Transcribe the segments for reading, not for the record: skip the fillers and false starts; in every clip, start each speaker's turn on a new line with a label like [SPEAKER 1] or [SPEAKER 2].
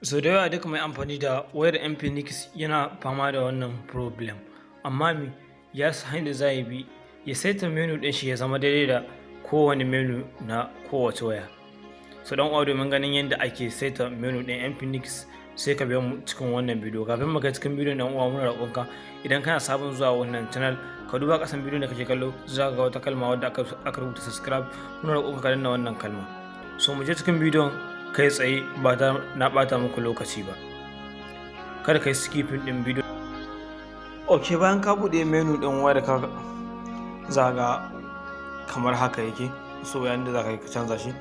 [SPEAKER 1] Sau da yawa duk mai amfani da wayar Infinix yana fama da wannan problem, amma ya san hanyar da za ya bi ya saita menu ɗin shi ya zama daidai da kowane menu na kowace waya. So dan uwa, domin ganin yadda ake saita menu ɗin Infinix sai ka biyo mu cikin wannan bidiyo. Kafin mu kai cikin bidiyon dan uwa, muna roƙonka idan kana sabon zuwa wannan channel ka duba ƙasan bidiyon da kake kallo, za ka ga wata kalma wadda aka rubuta subscribe. Muna roƙonka ka danna wannan kalma. So mu je cikin bidiyon kai tsaye ba na ɓata muku lokaci ba. Kada kai skipping ɗin bidiyo. Ok, bayan ka buɗe menu ɗin wayar ka za ga kamar haka yake. So yayin da za ka yi ka canza shi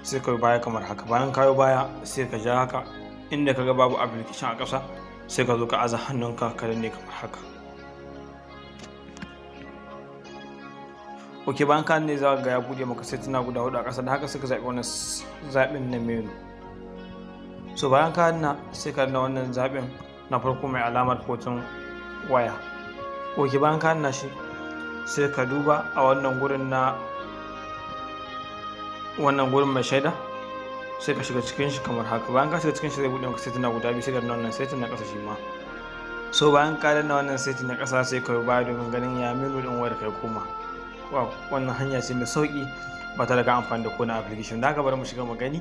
[SPEAKER 1] sai ka yi baya kamar haka. Bayan ka yi baya sai ka ja haka, inda ka ga babu application a ƙasa sai ka zo ka aza hannunka ka danne kamar haka. Ok, bayan ka ne za ga ya buɗe maka sai tana guda hudu a ƙasa, da haka sai ka zaɓi wannan zaɓin na menu. So bayan ka na sai ka danna wannan zaɓin na farko mai alamar hoton waya. Ok, bayan ka na shi sai ka duba a wannan gurin mai shaida sai ka shiga cikin shi kamar haka. Bayan ka shiga cikin shi zai buɗe maka setting na guda biyu, sai ka danna wannan setting na ƙasa shi ma. So bayan ka danna wannan setting na ƙasa sai ka yi baya domin ganin ya menu ɗin wayar kai koma. Wow, wannan hanya ce mai sauƙi ba tare da amfani da kowane application. Da haka bari mu shiga mu gani.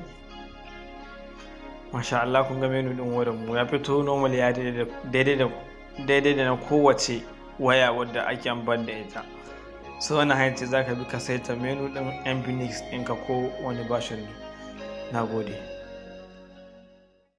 [SPEAKER 1] Masha Allah, kun ga menu ɗin wayar mu ya fito normal, ya daidai da na kowace waya wadda ake amfani da ita. So wannan hanyar ce za ka bi ka saita menu ɗin Infinix ɗinka ko wani version ne. Na gode.